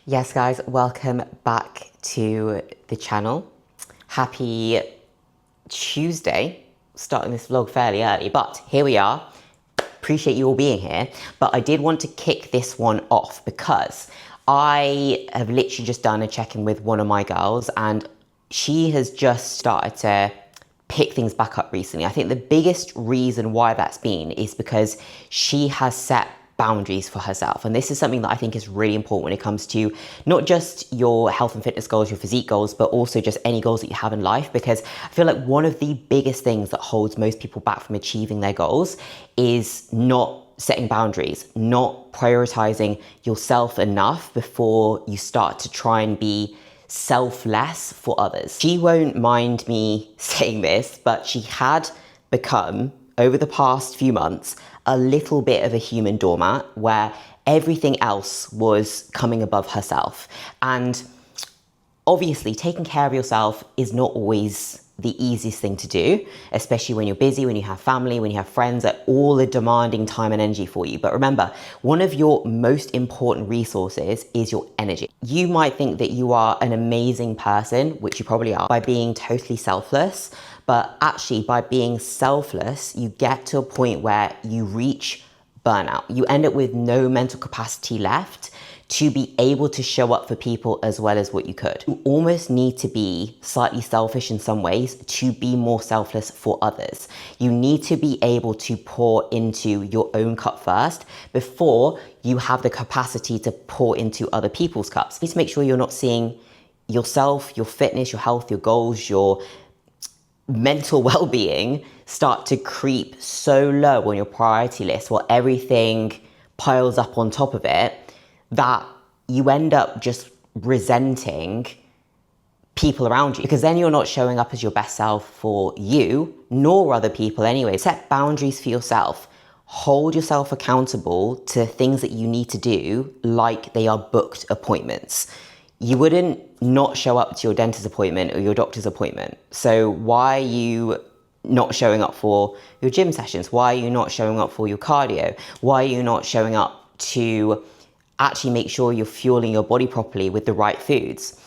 Yes guys, welcome back to the channel. Happy Tuesday, starting this vlog fairly early, but here we are. Appreciate you all being here, but I did want to kick this one off because I have literally just done a check-in with one of my girls and she has just started to pick things back up recently. I think the biggest reason why that's been is because she has set boundaries for herself. And this is something that I think is really important when it comes to not just your health and fitness goals, your physique goals, but also just any goals that you have in life. Because I feel like one of the biggest things that holds most people back from achieving their goals is not setting boundaries, not prioritizing yourself enough before you start to try and be selfless for others. She won't mind me saying this, but she had become, over the past few months, a little bit of a human doormat where everything else was coming above herself. And obviously, taking care of yourself is not always the easiest thing to do, especially when you're busy, when you have family, when you have friends that all are demanding time and energy for you. But remember, one of your most important resources is your energy. You might think that you are an amazing person, which you probably are, by being totally selfless. But actually, by being selfless, you get to a point where you reach burnout. You end up with no mental capacity left to be able to show up for people as well as what you could. You almost need to be slightly selfish in some ways to be more selfless for others. You need to be able to pour into your own cup first before you have the capacity to pour into other people's cups. You need to make sure you're not seeing yourself, your fitness, your health, your goals, your mental well-being start to creep so low on your priority list while everything piles up on top of it, that you end up just resenting people around you, because then you're not showing up as your best self for you, nor other people anyway. Set boundaries for yourself. Hold yourself accountable to things that you need to do like they are booked appointments. You wouldn't not show up to your dentist appointment or your doctor's appointment. So why are you not showing up for your gym sessions? Why are you not showing up for your cardio? Why are you not showing up to actually make sure you're fueling your body properly with the right foods?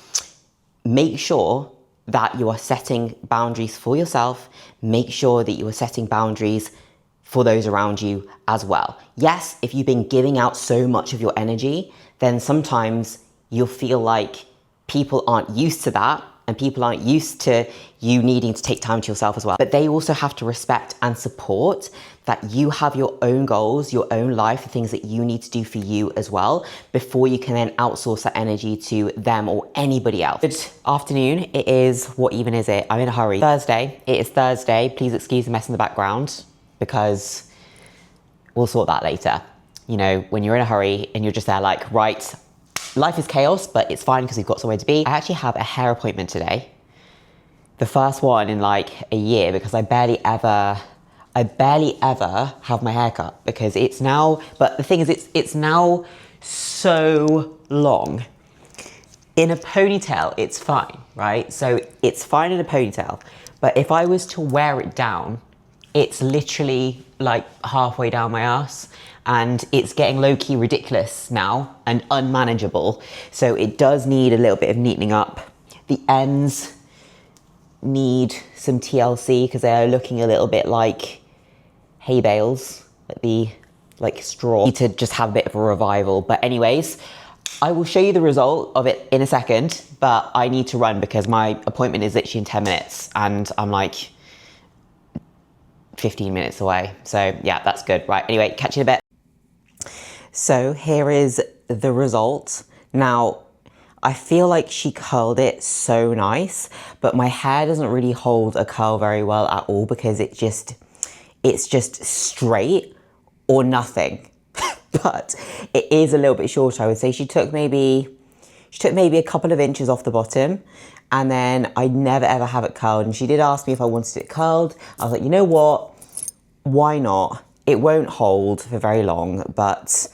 Make sure that you are setting boundaries for yourself. Make sure that you are setting boundaries for those around you as well. Yes, if you've been giving out so much of your energy, then sometimes you'll feel like people aren't used to that and people aren't used to you needing to take time to yourself as well. But they also have to respect and support that you have your own goals, your own life, the things that you need to do for you as well, before you can then outsource that energy to them or anybody else. Good afternoon. It is, what even is it? I'm in a hurry. Thursday. It is Thursday. Please excuse the mess in the background because we'll sort that later. You know, when you're in a hurry and you're just there like, right, life is chaos, but it's fine because we've got somewhere to be. I actually have a hair appointment today. The first one in like a year, because I barely ever have my hair cut because it's now, but the thing is it's now so long. In a ponytail, it's fine, right? So it's fine in a ponytail, but if I was to wear it down, it's literally like halfway down my ass. And it's getting low-key ridiculous now and unmanageable. So it does need a little bit of neatening up. The ends need some TLC because they are looking a little bit like hay bales, like straw. Need to just have a bit of a revival. But anyways, I will show you the result of it in a second, but I need to run because my appointment is literally in 10 minutes and I'm like 15 minutes away. So yeah, that's good. Right, anyway, catch you in a bit. So here is the result. Now, I feel like she curled it so nice, but my hair doesn't really hold a curl very well at all because it's just straight or nothing. But it is a little bit short, I would say. She took maybe a couple of inches off the bottom, and then I never ever have it curled. And she did ask me if I wanted it curled. I was like, you know what? Why not? It won't hold for very long, but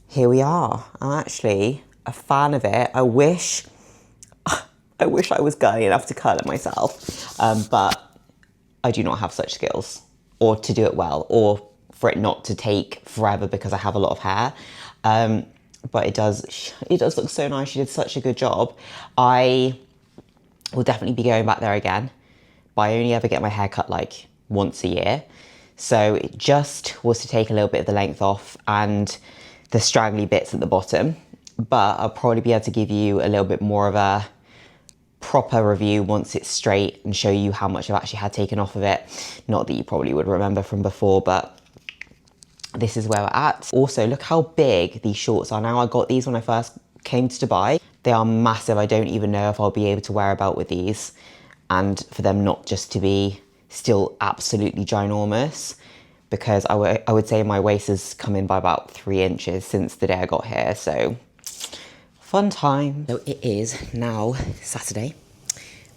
here we are. I'm actually a fan of it. I wish I was girly enough to curl it myself, but I do not have such skills, or to do it well, or for it not to take forever because I have a lot of hair. but it does look so nice. She did such a good job. I will definitely be going back there again, but I only ever get my hair cut like once a year. So it just was to take a little bit of the length off and the straggly bits at the bottom. But I'll probably be able to give you a little bit more of a proper review once it's straight and show you how much I've actually had taken off of it. Not that you probably would remember from before, but this is where we're at. Also, look how big these shorts are now. I got these when I first came to Dubai. They are massive. I don't even know if I'll be able to wear about with these, and for them not just to be still absolutely ginormous, because I would say my waist has come in by about 3 inches since the day I got here, so fun time. So it is now Saturday.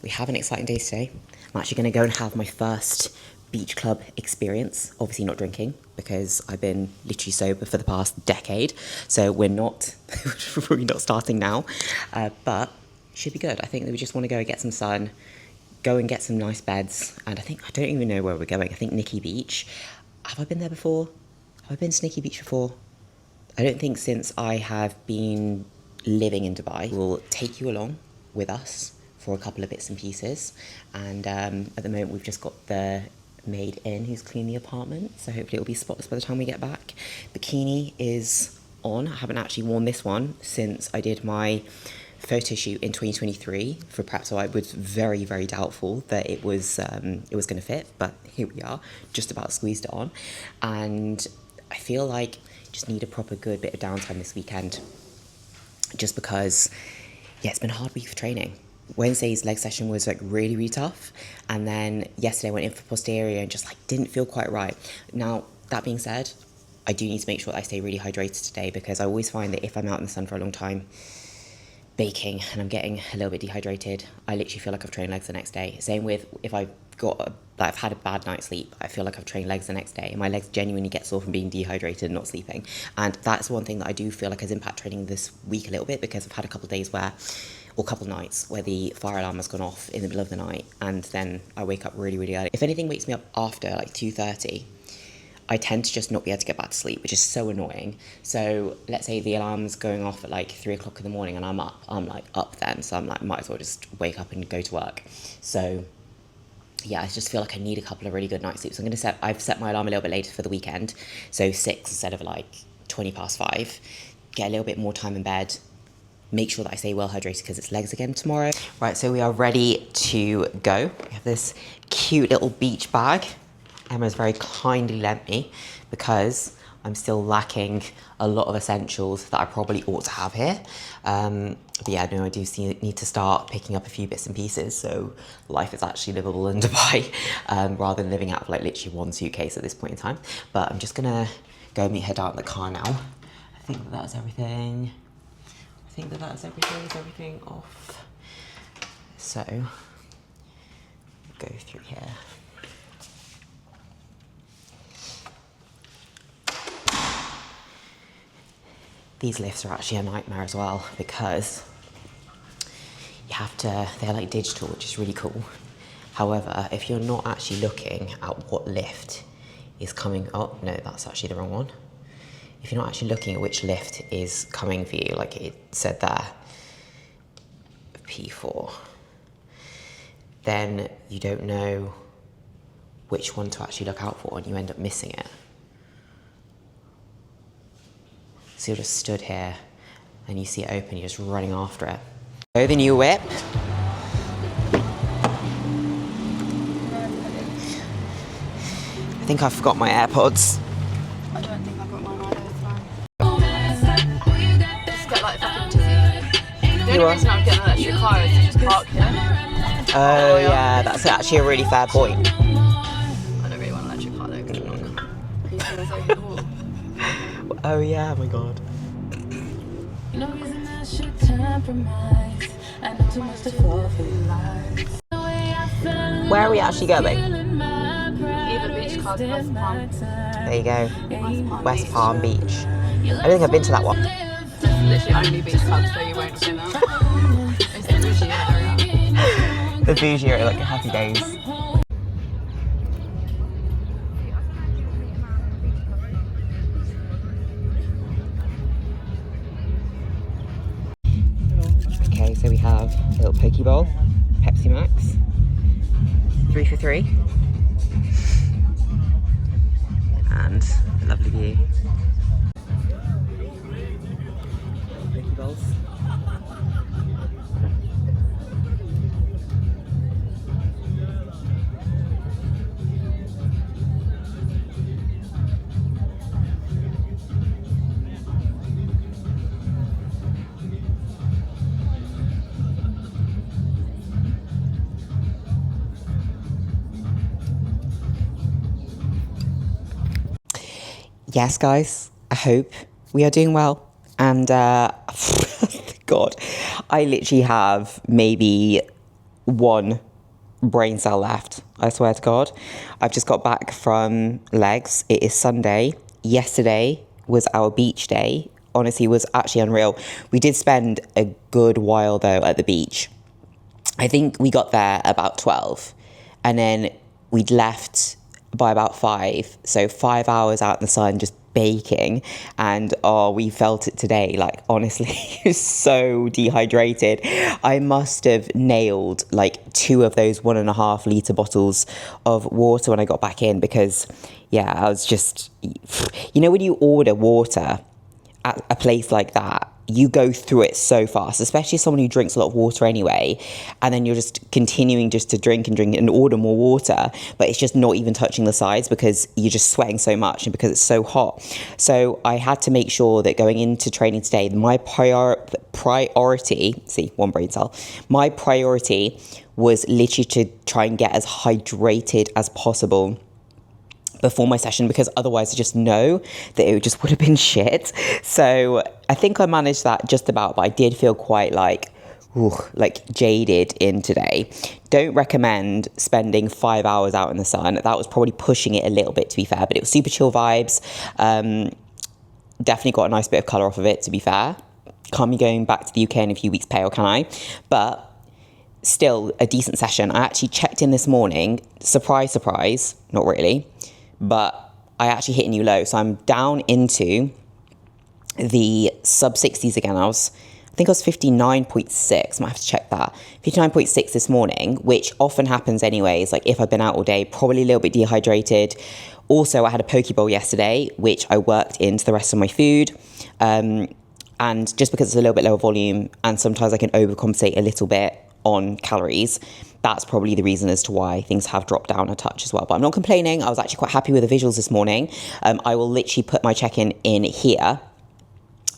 We have an exciting day today. I'm actually gonna go and have my first beach club experience. Obviously not drinking, because I've been literally sober for the past decade. So we're not starting now, but should be good. I think that we just wanna go and get some sun, go and get some nice beds. And I don't even know where we're going. I think Nikki Beach. Have I been there before? Have I been to Nikki Beach before? I don't think since I have been living in Dubai. We'll take you along with us for a couple of bits and pieces. And at the moment we've just got the maid in who's cleaned the apartment, so hopefully it'll be spotless by the time we get back. Bikini is on. I haven't actually worn this one since I did my photo shoot in 2023 for prep, so I was very, very doubtful that it was going to fit, but here we are, just about squeezed it on. And I feel like I just need a proper good bit of downtime this weekend, just because, yeah, it's been a hard week of training. Wednesday's leg session was like really, really tough, and then yesterday I went in for posterior and just like didn't feel quite right. Now, that being said, I do need to make sure that I stay really hydrated today, because I always find that if I'm out in the sun for a long time baking and I'm getting a little bit dehydrated, I literally feel like I've trained legs the next day. Same with if I've had a bad night's sleep, I feel like I've trained legs the next day, and my legs genuinely get sore from being dehydrated and not sleeping. And that's one thing that I do feel like has impacted training this week a little bit, because I've had a couple of days or couple nights where the fire alarm has gone off in the middle of the night, and then I wake up really, really early. If anything wakes me up after like 2:30, I tend to just not be able to get back to sleep, which is so annoying. So let's say the alarm's going off at like 3 o'clock in the morning and I'm like up then. So I'm like, might as well just wake up and go to work. So yeah, I just feel like I need a couple of really good night sleeps. I've set my alarm a little bit later for the weekend. So 6 instead of like 5:20. Get a little bit more time in bed. Make sure that I stay well hydrated because it's legs again tomorrow. Right, so we are ready to go. We have this cute little beach bag Emma's very kindly lent me, because I'm still lacking a lot of essentials that I probably ought to have here. But yeah, no, I do need to start picking up a few bits and pieces, so life is actually livable in Dubai, rather than living out of like literally one suitcase at this point in time. But I'm just gonna go meet her down in the car now. I think that's everything. Is everything off. So, go through here. These lifts are actually a nightmare as well, because they're like digital, which is really cool. However, if you're not actually looking at what lift is coming up, no, that's actually the wrong one. If you're not actually looking at which lift is coming for you, like it said there, P4, then you don't know which one to actually look out for and you end up missing it. So you're just stood here and you see it open, you're just running after it. Oh, the new whip. I think I forgot my AirPods. I don't think I got mine either, it's fine. Just get like fucking dizzy. The only reason I would get an electric car is to just park here. Oh yeah, that's actually a really fair point. I don't really want an electric car though, because I'm not. Can you see there's like a wall? Oh yeah, oh my god. No reason I should compromise. I know too much to fall for your lies. Where are we actually going? Either beach club or West Palm. There you go. West Palm Beach. I don't think I've been to that one. It's literally only beach club, so you won't see that. It's the bougie area. The bougie area, like happy days. Okay, so we have a little poke bowl, Pepsi Max, 3 for 3, and a lovely view. Poke bowls. Yes, guys, I hope we are doing well. And, God, I literally have maybe one brain cell left. I swear to God. I've just got back from legs. It is Sunday. Yesterday was our beach day. Honestly, it was actually unreal. We did spend a good while, though, at the beach. I think we got there about 12. And then we'd left by about 5, so 5 hours out in the sun just baking, and we felt it today. Like, honestly, so dehydrated. I must have nailed like 2 of those 1.5 litre bottles of water when I got back in, because I was just, when you order water at a place like that, you go through it so fast, especially someone who drinks a lot of water anyway, and then you're just continuing just to drink and order more water, but it's just not even touching the sides because you're just sweating so much and because it's so hot. So I had to make sure that going into training today, my priority, see, one brain cell, my priority was literally to try and get as hydrated as possible before my session, because otherwise I just know that it just would have been shit. So I think I managed that just about, but I did feel quite like jaded in today. Don't recommend spending 5 hours out in the sun. That was probably pushing it a little bit, to be fair, but it was super chill vibes. Definitely got a nice bit of colour off of it, to be fair. Can't be going back to the UK in a few weeks pale, can I? But still a decent session. I actually checked in this morning. Surprise, surprise, not really. But I actually hit a new low. So I'm down into the sub 60s again. I think I was 59.6. Might have to check that. 59.6 this morning, which often happens anyways. Like if I've been out all day, probably a little bit dehydrated. Also, I had a poke bowl yesterday, which I worked into the rest of my food. And just because it's a little bit lower volume and sometimes I can overcompensate a little bit on calories, that's probably the reason as to why things have dropped down a touch as well. But I'm not complaining. I was actually quite happy with the visuals this morning. I will literally put my check-in in here.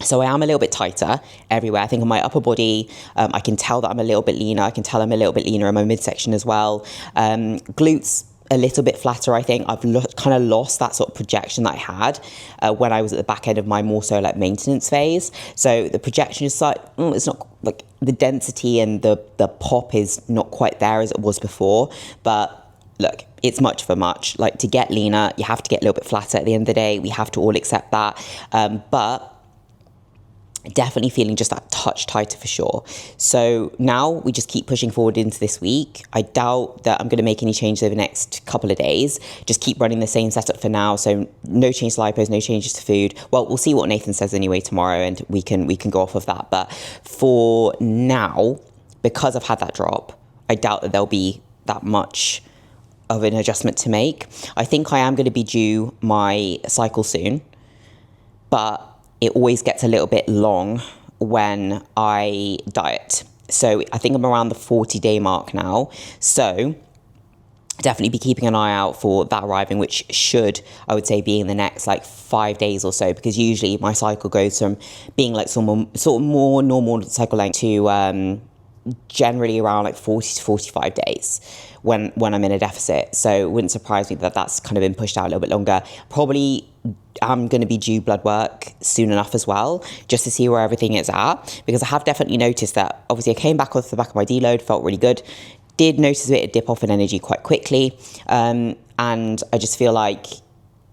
So I am a little bit tighter everywhere. I think on my upper body, I can tell that I'm a little bit leaner. I can tell I'm a little bit leaner in my midsection as well. Glutes, a little bit flatter, I think. I've kind of lost that sort of projection that I had when I was at the back end of my more so like maintenance phase. So the projection is like, it's not like the density and the pop is not quite there as it was before. But look, it's much for much. Like to get leaner, you have to get a little bit flatter at the end of the day. We have to all accept that. But definitely feeling just that touch tighter for sure. So now we just keep pushing forward into this week. I doubt that I'm going to make any changes over the next couple of days. Just keep running the same setup for now. So no change to lipos, no changes to food. Well, we'll see what Nathan says anyway tomorrow, and we can go off of that. But for now, because I've had that drop, I doubt that there'll be that much of an adjustment to make. I think I am going to be due my cycle soon, but it always gets a little bit long when I diet. So I think I'm around the 40-day mark now. So definitely be keeping an eye out for that arriving, which should, I would say, be in the next like 5 days or so, because usually my cycle goes from being like sort of more normal cycle length to generally around like 40 to 45 days when I'm in a deficit. So it wouldn't surprise me that that's kind of been pushed out a little bit longer. Probably I'm going to be due blood work soon enough as well, just to see where everything is at, because I have definitely noticed that obviously I came back off the back of my deload, felt really good, did notice a bit of dip off in energy quite quickly, and I just feel like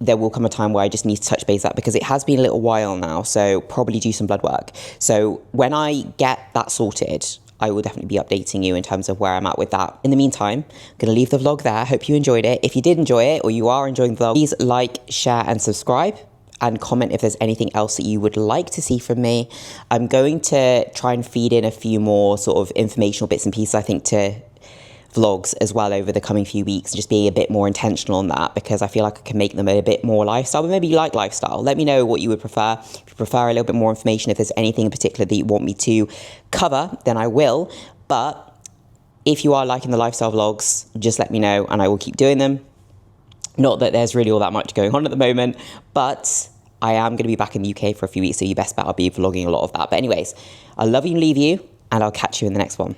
there will come a time where I just need to touch base that, because it has been a little while now, so probably do some blood work. So when I get that sorted, I will definitely be updating you in terms of where I'm at with that. In the meantime, I'm going to leave the vlog there. Hope you enjoyed it. If you did enjoy it or you are enjoying the vlog, please like, share and subscribe. and comment if there's anything else that you would like to see from me. I'm going to try and feed in a few more sort of informational bits and pieces, I think, to vlogs as well over the coming few weeks, just being a bit more intentional on that, because I feel like I can make them a bit more lifestyle. But maybe you like lifestyle. Let me know what you would prefer. If you prefer a little bit more information, if there's anything in particular that you want me to cover, then I will. But if you are liking the lifestyle vlogs, just let me know and I will keep doing them. Not that there's really all that much going on at the moment, but I am going to be back in the UK for a few weeks, so you best bet I'll be vlogging a lot of that. But anyways, I love you and leave you, and I'll catch you in the next one.